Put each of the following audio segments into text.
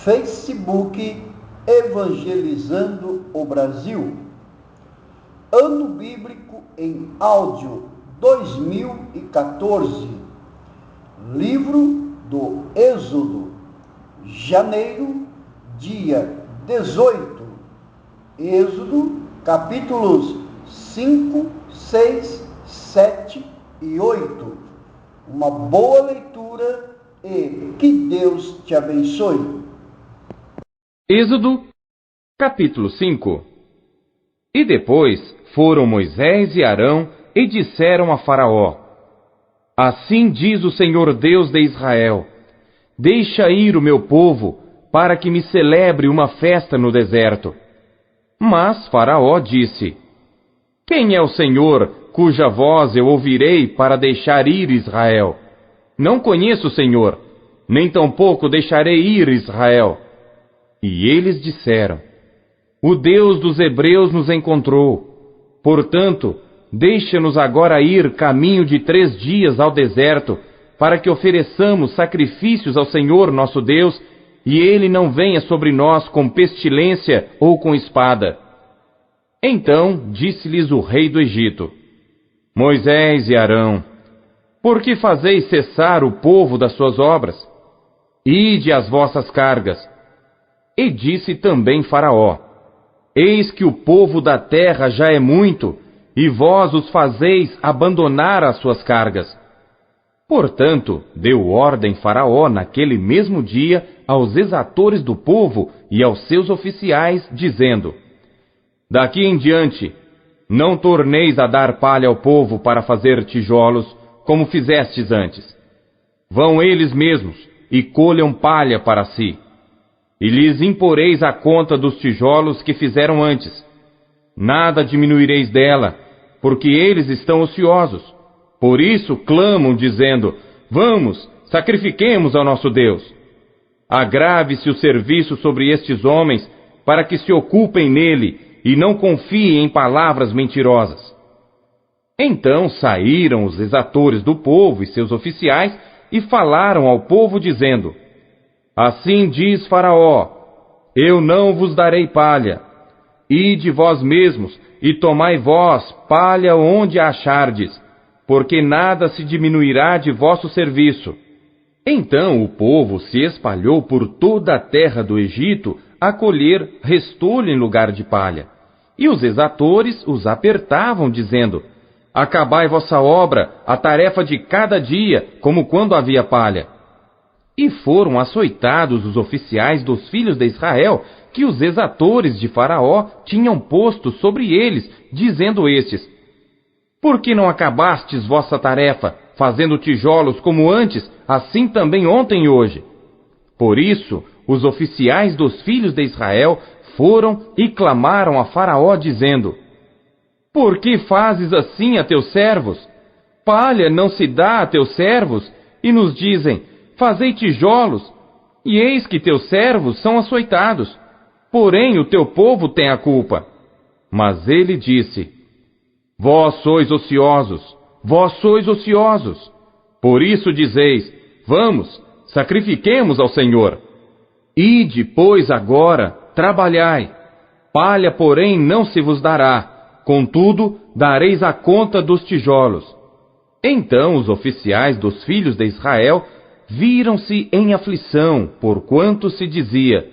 Facebook Evangelizando o Brasil. Ano Bíblico em Áudio 2014. Livro do Êxodo, janeiro, dia 18. Êxodo, capítulos 5, 6, 7 e 8. Uma boa leitura e que Deus te abençoe. Êxodo, capítulo 5. E depois foram Moisés e Arão e disseram a Faraó: Assim diz o Senhor Deus de Israel: Deixa ir o meu povo, para que me celebre uma festa no deserto. Mas Faraó disse: Quem é o Senhor, cuja voz eu ouvirei para deixar ir Israel? Não conheço o Senhor, nem tampouco deixarei ir Israel. E eles disseram: O Deus dos hebreus nos encontrou. Portanto, deixa-nos agora ir caminho de 3 dias ao deserto, para que ofereçamos sacrifícios ao Senhor nosso Deus, e ele não venha sobre nós com pestilência ou com espada. Então disse-lhes o rei do Egito: Moisés e Arão, por que fazeis cessar o povo das suas obras? Ide às vossas cargas. E disse também Faraó: Eis que o povo da terra já é muito, e vós os fazeis abandonar as suas cargas. Portanto, deu ordem Faraó naquele mesmo dia aos exatores do povo e aos seus oficiais, dizendo: Daqui em diante, não torneis a dar palha ao povo para fazer tijolos, como fizestes antes. Vão eles mesmos e colham palha para si. E lhes imporeis a conta dos tijolos que fizeram antes. Nada diminuireis dela, porque eles estão ociosos. Por isso clamam, dizendo: Vamos, sacrifiquemos ao nosso Deus. Agrave-se o serviço sobre estes homens, para que se ocupem nele, e não confiem em palavras mentirosas. Então saíram os exatores do povo e seus oficiais, e falaram ao povo, dizendo: Assim diz Faraó: Eu não vos darei palha. Ide vós mesmos, e tomai vós palha onde a achardes, porque nada se diminuirá de vosso serviço. Então o povo se espalhou por toda a terra do Egito a colher restolho em lugar de palha. E os exatores os apertavam, dizendo: Acabai vossa obra, a tarefa de cada dia, como quando havia palha. E foram açoitados os oficiais dos filhos de Israel, que os exatores de Faraó tinham posto sobre eles, dizendo estes: Por que não acabastes vossa tarefa, fazendo tijolos como antes, assim também ontem e hoje? Por isso, os oficiais dos filhos de Israel foram e clamaram a Faraó, dizendo: Por que fazes assim a teus servos? Palha não se dá a teus servos? E nos dizem: Fazei tijolos, e eis que teus servos são açoitados, porém o teu povo tem a culpa. Mas ele disse: Vós sois ociosos, por isso dizeis: Vamos, sacrifiquemos ao Senhor. Ide, pois, agora, trabalhai. Palha, porém, não se vos dará, contudo, dareis a conta dos tijolos. Então os oficiais dos filhos de Israel viram-se em aflição, porquanto se dizia: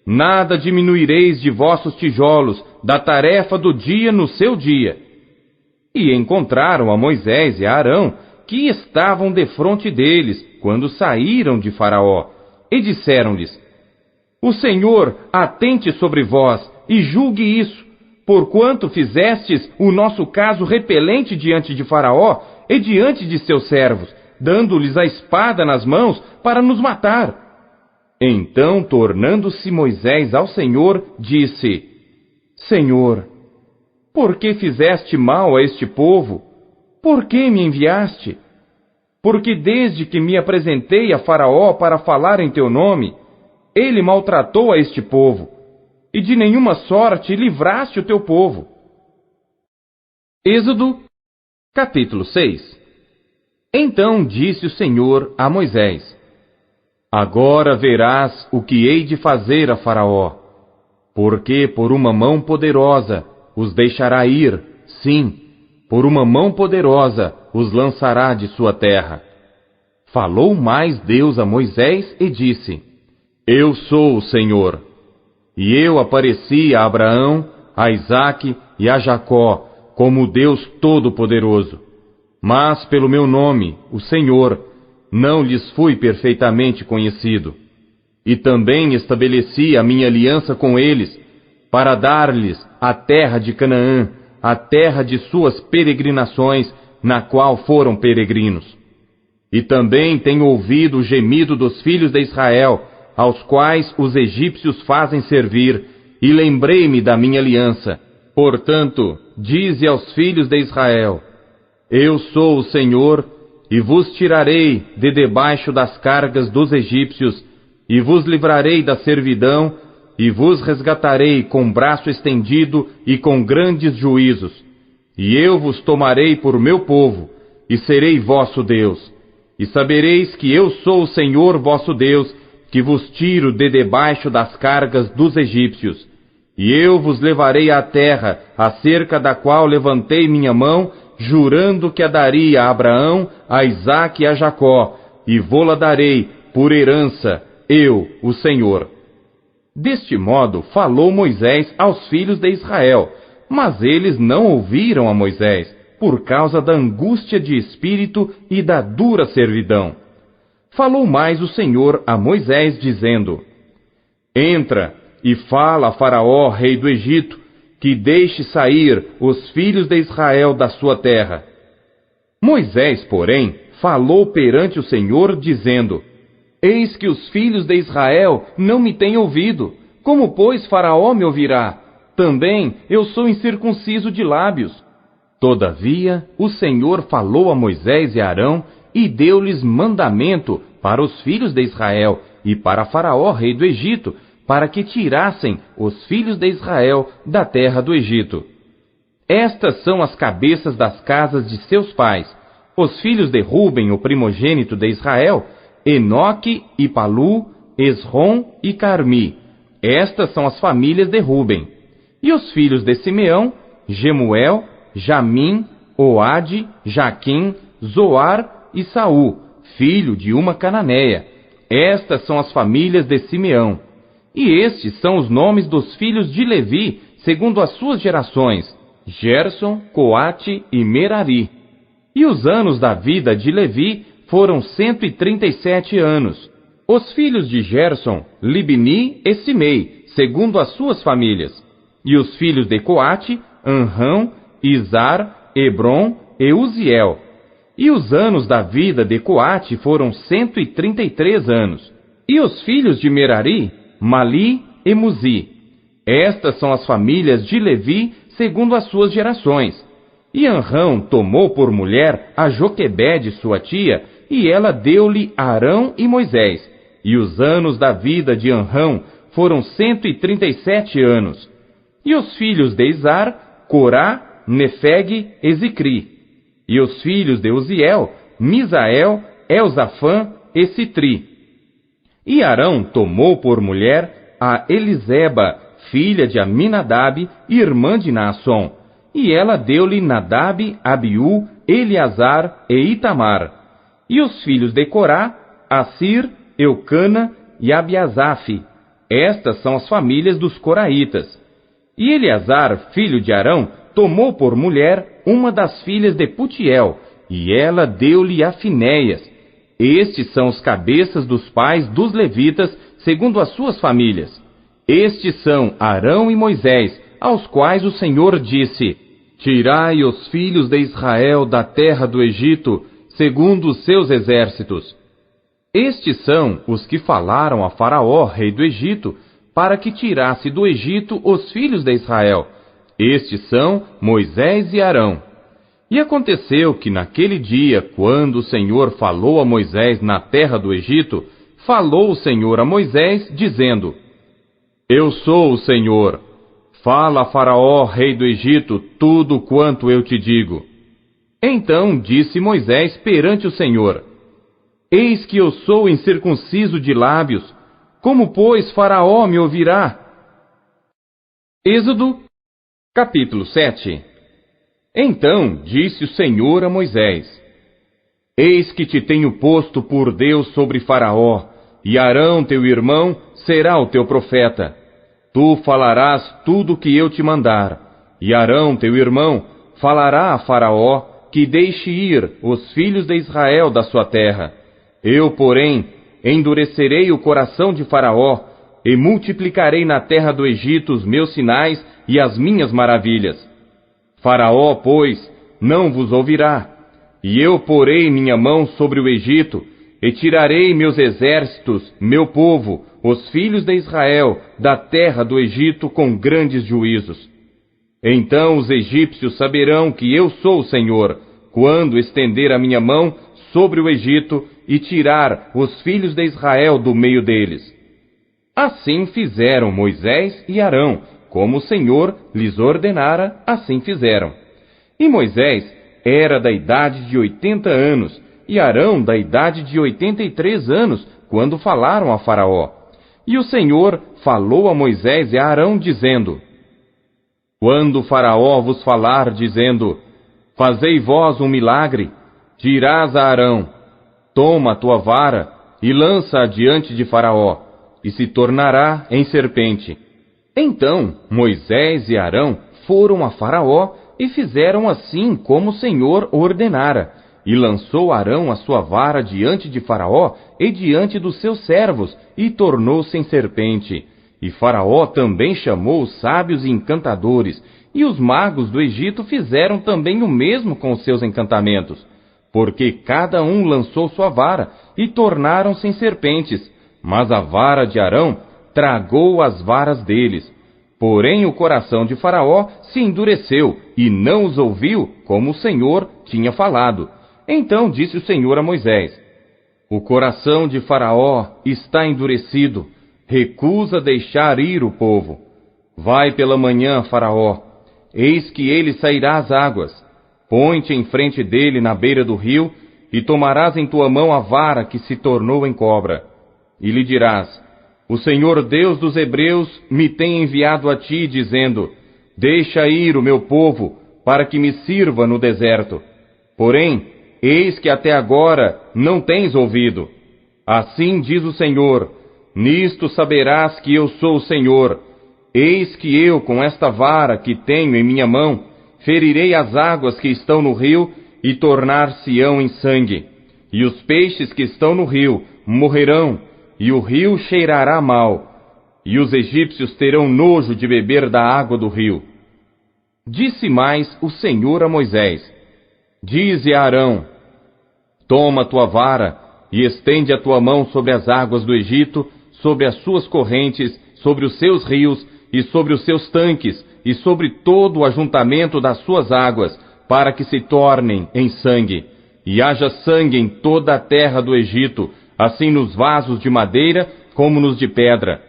Nada diminuireis de vossos tijolos, da tarefa do dia no seu dia. E encontraram a Moisés e a Arão, que estavam defronte deles, quando saíram de Faraó, e disseram-lhes: O Senhor atente sobre vós, e julgue isso, porquanto fizestes o nosso caso repelente diante de Faraó e diante de seus servos, dando-lhes a espada nas mãos para nos matar. Então, tornando-se Moisés ao Senhor, disse: Senhor, por que fizeste mal a este povo? Por que me enviaste? Porque desde que me apresentei a Faraó para falar em teu nome, ele maltratou a este povo, e de nenhuma sorte livraste o teu povo. Êxodo, capítulo 6. Então disse o Senhor a Moisés: Agora verás o que hei de fazer a Faraó, porque por uma mão poderosa os deixará ir, sim, por uma mão poderosa os lançará de sua terra. Falou mais Deus a Moisés e disse: Eu sou o Senhor. E eu apareci a Abraão, a Isaque e a Jacó como o Deus Todo-Poderoso. Mas pelo meu nome, o Senhor, não lhes fui perfeitamente conhecido. E também estabeleci a minha aliança com eles, para dar-lhes a terra de Canaã, a terra de suas peregrinações, na qual foram peregrinos. E também tenho ouvido o gemido dos filhos de Israel, aos quais os egípcios fazem servir, e lembrei-me da minha aliança. Portanto, dize aos filhos de Israel: Eu sou o Senhor, e vos tirarei de debaixo das cargas dos egípcios, e vos livrarei da servidão, e vos resgatarei com braço estendido e com grandes juízos. E eu vos tomarei por meu povo, e serei vosso Deus. E sabereis que eu sou o Senhor vosso Deus, que vos tiro de debaixo das cargas dos egípcios. E eu vos levarei à terra, acerca da qual levantei minha mão, jurando que a daria a Abraão, a Isaque e a Jacó, e vô-la darei por herança, eu, o Senhor. Deste modo falou Moisés aos filhos de Israel, mas eles não ouviram a Moisés, por causa da angústia de espírito e da dura servidão. Falou mais o Senhor a Moisés, dizendo: Entra e fala a Faraó, rei do Egito, que deixe sair os filhos de Israel da sua terra. Moisés, porém, falou perante o Senhor, dizendo: Eis que os filhos de Israel não me têm ouvido. Como, pois, Faraó me ouvirá? Também eu sou incircunciso de lábios. Todavia, o Senhor falou a Moisés e Arão, e deu-lhes mandamento para os filhos de Israel e para Faraó, rei do Egito, para que tirassem os filhos de Israel da terra do Egito. Estas são as cabeças das casas de seus pais, os filhos de Ruben, o primogênito de Israel, Enoque e Palu, Esrom e Carmi. Estas são as famílias de Ruben. E os filhos de Simeão, Gemuel, Jamim, Oade, Jaquim, Zoar e Saul, filho de uma cananeia. Estas são as famílias de Simeão. E estes são os nomes dos filhos de Levi, segundo as suas gerações: Gerson, Coate e Merari. E os anos da vida de Levi foram 137 anos. Os filhos de Gerson, Libni e Simei, segundo as suas famílias. E os filhos de Coate, Anrão, Izar, Hebron e Uziel. E os anos da vida de Coate foram 133 anos. E os filhos de Merari, Mali e Muzi. Estas são as famílias de Levi, segundo as suas gerações. E Anrão tomou por mulher a Joquebede, sua tia, e ela deu-lhe Arão e Moisés. E os anos da vida de Anrão foram 137 anos. E os filhos de Izar, Corá, Nefeg e Zicri. E os filhos de Uziel, Misael, Elzafã e Citri. E Arão tomou por mulher a Eliseba, filha de Aminadab, irmã de Naasson. E ela deu-lhe Nadab, Abiú, Eleazar e Itamar. E os filhos de Corá, Assir, Eucana e Abiasaf. Estas são as famílias dos coraitas. E Eleazar, filho de Arão, tomou por mulher uma das filhas de Putiel, e ela deu-lhe a Finéias. Estes são os cabeças dos pais dos levitas, segundo as suas famílias. Estes são Arão e Moisés, aos quais o Senhor disse: Tirai os filhos de Israel da terra do Egito, segundo os seus exércitos. Estes são os que falaram a Faraó, rei do Egito, para que tirasse do Egito os filhos de Israel. Estes são Moisés e Arão. E aconteceu que naquele dia, quando o Senhor falou a Moisés na terra do Egito, falou o Senhor a Moisés, dizendo: Eu sou o Senhor. Fala a Faraó, rei do Egito, tudo quanto eu te digo. Então disse Moisés perante o Senhor: Eis que eu sou incircunciso de lábios, como, pois, Faraó me ouvirá? Êxodo, capítulo 7. Então disse o Senhor a Moisés: Eis que te tenho posto por Deus sobre Faraó, e Arão, teu irmão, será o teu profeta. Tu falarás tudo o que eu te mandar, e Arão, teu irmão, falará a Faraó que deixe ir os filhos de Israel da sua terra. Eu, porém, endurecerei o coração de Faraó, e multiplicarei na terra do Egito os meus sinais e as minhas maravilhas. Faraó, pois, não vos ouvirá, e eu porei minha mão sobre o Egito, e tirarei meus exércitos, meu povo, os filhos de Israel, da terra do Egito com grandes juízos. Então os egípcios saberão que eu sou o Senhor, quando estender a minha mão sobre o Egito e tirar os filhos de Israel do meio deles. Assim fizeram Moisés e Arão, como o Senhor lhes ordenara, assim fizeram. E Moisés era da idade de 80 anos, e Arão da idade de 83 anos, quando falaram a Faraó. E o Senhor falou a Moisés e a Arão, dizendo: Quando Faraó vos falar, dizendo: Fazei vós um milagre, dirás a Arão: Toma a tua vara e lança-a diante de Faraó, e se tornará em serpente. Então Moisés e Arão foram a Faraó e fizeram assim como o Senhor ordenara. E lançou Arão a sua vara diante de Faraó e diante dos seus servos, e tornou-se em serpente. E Faraó também chamou os sábios e encantadores, e os magos do Egito fizeram também o mesmo com os seus encantamentos. Porque cada um lançou sua vara, e tornaram-se em serpentes, mas a vara de Arão tragou as varas deles. Porém o coração de Faraó se endureceu, e não os ouviu, como o Senhor tinha falado. Então disse o Senhor a Moisés: O coração de Faraó está endurecido, recusa deixar ir o povo. Vai pela manhã, Faraó, eis que ele sairá às águas. Põe-te em frente dele na beira do rio, e tomarás em tua mão a vara que se tornou em cobra. E lhe dirás: O Senhor Deus dos Hebreus me tem enviado a ti, dizendo: Deixa ir o meu povo, para que me sirva no deserto. Porém, eis que até agora não tens ouvido. Assim diz o Senhor: Nisto saberás que eu sou o Senhor. Eis que eu, com esta vara que tenho em minha mão, ferirei as águas que estão no rio, e tornar-se-ão em sangue. E os peixes que estão no rio morrerão, e o rio cheirará mal. E os egípcios terão nojo de beber da água do rio. Disse mais o Senhor a Moisés: Dize a Arão: Toma a tua vara, e estende a tua mão sobre as águas do Egito, sobre as suas correntes, sobre os seus rios, e sobre os seus tanques, e sobre todo o ajuntamento das suas águas, para que se tornem em sangue. E haja sangue em toda a terra do Egito, assim nos vasos de madeira, como nos de pedra.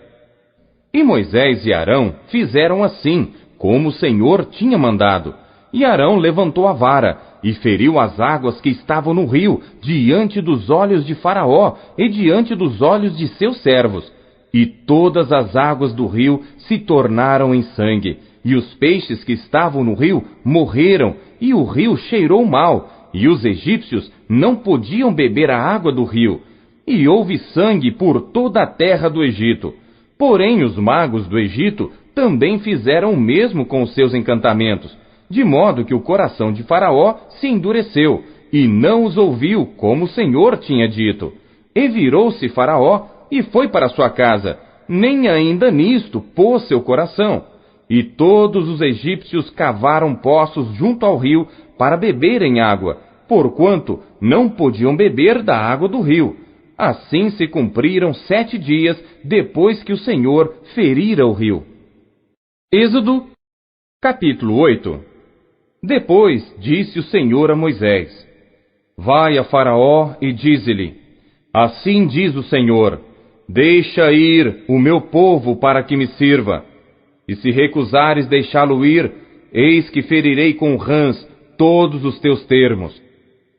E Moisés e Arão fizeram assim, como o Senhor tinha mandado. E Arão levantou a vara, e feriu as águas que estavam no rio, diante dos olhos de Faraó, e diante dos olhos de seus servos. E todas as águas do rio se tornaram em sangue, e os peixes que estavam no rio morreram, e o rio cheirou mal, e os egípcios não podiam beber a água do rio. E houve sangue por toda a terra do Egito. Porém os magos do Egito também fizeram o mesmo com os seus encantamentos, de modo que o coração de Faraó se endureceu, e não os ouviu, como o Senhor tinha dito. E virou-se Faraó, e foi para sua casa, nem ainda nisto pôs seu coração. E todos os egípcios cavaram poços junto ao rio para beberem água, porquanto não podiam beber da água do rio. Assim se cumpriram 7 dias depois que o Senhor ferira o rio. Êxodo, capítulo 8. Depois disse o Senhor a Moisés: Vai a Faraó e dize-lhe: Assim diz o Senhor: Deixa ir o meu povo para que me sirva. E se recusares deixá-lo ir, eis que ferirei com rãs todos os teus termos.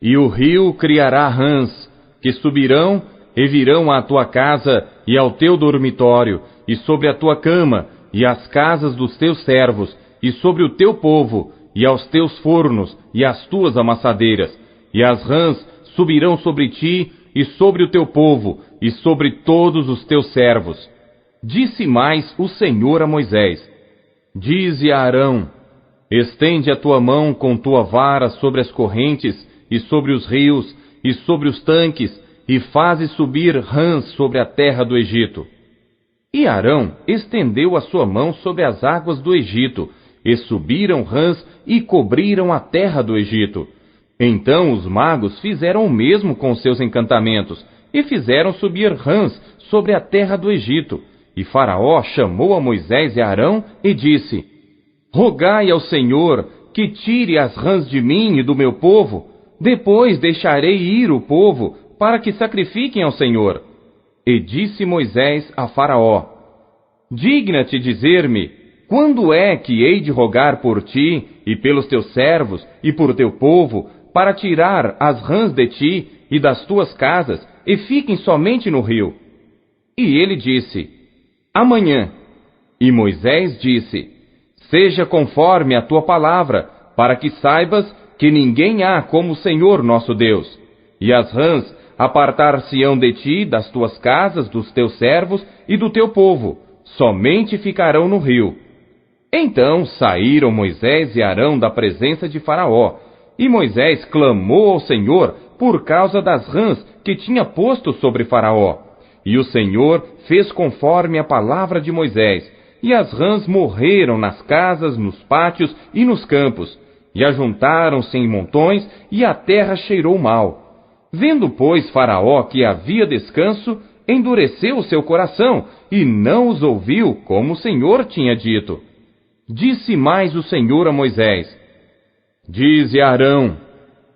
E o rio criará rãs, que subirão e virão à tua casa e ao teu dormitório, e sobre a tua cama, e as casas dos teus servos, e sobre o teu povo, e aos teus fornos, e às tuas amassadeiras, e as rãs subirão sobre ti, e sobre o teu povo, e sobre todos os teus servos. Disse mais o Senhor a Moisés: Dize a Arão: Estende a tua mão com tua vara sobre as correntes, e sobre os rios, e sobre os tanques, e faze subir rãs sobre a terra do Egito. E Arão estendeu a sua mão sobre as águas do Egito, e subiram rãs e cobriram a terra do Egito. Então os magos fizeram o mesmo com seus encantamentos, e fizeram subir rãs sobre a terra do Egito. E Faraó chamou a Moisés e a Arão e disse: Rogai ao Senhor que tire as rãs de mim e do meu povo, depois deixarei ir o povo, para que sacrifiquem ao Senhor. E disse Moisés a Faraó: Digna-te dizer-me, quando é que hei de rogar por ti, e pelos teus servos, e por teu povo, para tirar as rãs de ti e das tuas casas, e fiquem somente no rio? E ele disse: Amanhã. E Moisés disse: Seja conforme a tua palavra, para que saibas que ninguém há como o Senhor nosso Deus. E as rãs apartar-se-ão de ti, das tuas casas, dos teus servos e do teu povo, somente ficarão no rio. Então saíram Moisés e Arão da presença de Faraó, e Moisés clamou ao Senhor por causa das rãs que tinha posto sobre Faraó. E o Senhor fez conforme a palavra de Moisés, e as rãs morreram nas casas, nos pátios e nos campos, e ajuntaram-se em montões, e a terra cheirou mal. Vendo, pois, Faraó que havia descanso, endureceu o seu coração, e não os ouviu, como o Senhor tinha dito. Disse mais o Senhor a Moisés: Dize a Arão: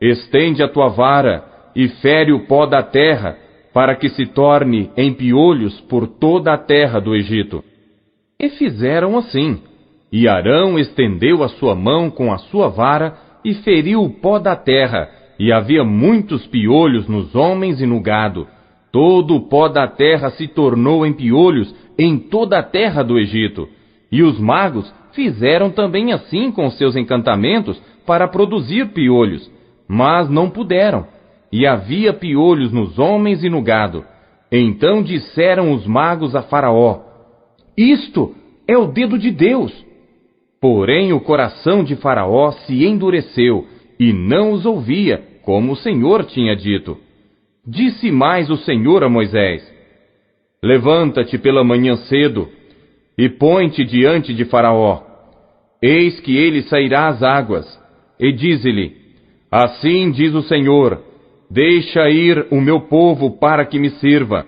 Estende a tua vara, e fere o pó da terra, para que se torne em piolhos por toda a terra do Egito. E fizeram assim. E Arão estendeu a sua mão com a sua vara, e feriu o pó da terra, e havia muitos piolhos nos homens e no gado. Todo o pó da terra se tornou em piolhos em toda a terra do Egito. E os magos fizeram também assim com seus encantamentos para produzir piolhos, mas não puderam. E havia piolhos nos homens e no gado. Então disseram os magos a Faraó: Isto é o dedo de Deus. Porém o coração de Faraó se endureceu, e não os ouvia, como o Senhor tinha dito. Disse mais o Senhor a Moisés: Levanta-te pela manhã cedo, e põe-te diante de Faraó. Eis que ele sairá às águas, e dize-lhe: Assim diz o Senhor: Deixa ir o meu povo para que me sirva.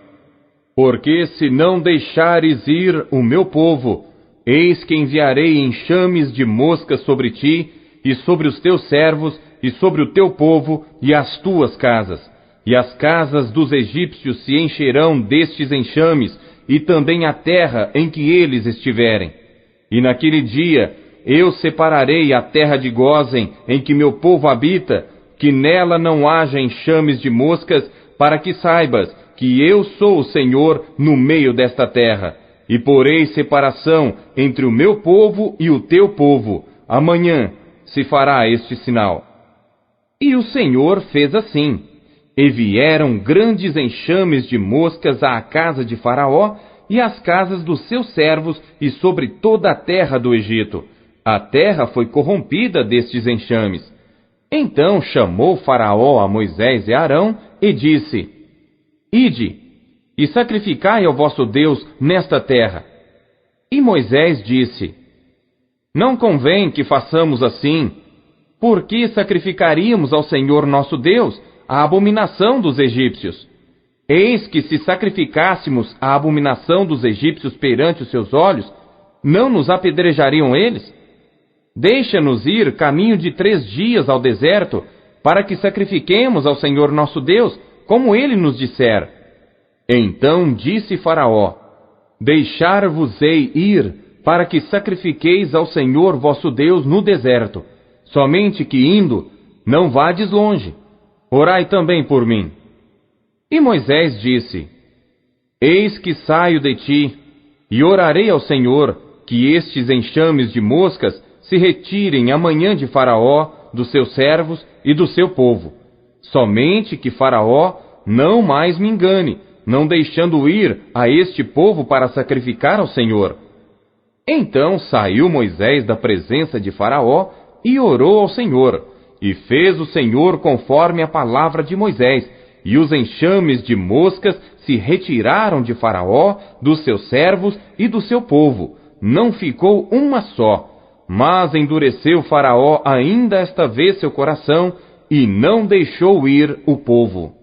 Porque se não deixares ir o meu povo, eis que enviarei enxames de moscas sobre ti, e sobre os teus servos, e sobre o teu povo, e as tuas casas. E as casas dos egípcios se encherão destes enxames, e também a terra em que eles estiverem. E naquele dia eu separarei a terra de Gósen, em que meu povo habita, que nela não haja enxames de moscas, para que saibas que eu sou o Senhor no meio desta terra. E porei separação entre o meu povo e o teu povo. Amanhã se fará este sinal. E o Senhor fez assim. E vieram grandes enxames de moscas à casa de Faraó e às casas dos seus servos e sobre toda a terra do Egito. A terra foi corrompida destes enxames. Então chamou Faraó a Moisés e Arão e disse: Ide, e sacrificai ao vosso Deus nesta terra. E Moisés disse: Não convém que façamos assim, porque sacrificaríamos ao Senhor nosso Deus a abominação dos egípcios. Eis que se sacrificássemos a abominação dos egípcios perante os seus olhos, não nos apedrejariam eles? Deixa-nos ir caminho de 3 dias ao deserto, para que sacrifiquemos ao Senhor nosso Deus, como ele nos disser. Então disse Faraó: Deixar-vos-ei ir, para que sacrifiqueis ao Senhor vosso Deus no deserto. Somente que indo, não vades longe. Orai também por mim. E Moisés disse: Eis que saio de ti, e orarei ao Senhor, que estes enxames de moscas se retirem amanhã de Faraó, dos seus servos e do seu povo. Somente que Faraó não mais me engane, não deixando ir a este povo para sacrificar ao Senhor. Então saiu Moisés da presença de Faraó e orou ao Senhor, e fez o Senhor conforme a palavra de Moisés, e os enxames de moscas se retiraram de Faraó, dos seus servos e do seu povo. Não ficou uma só. Mas endureceu Faraó ainda esta vez seu coração, e não deixou ir o povo.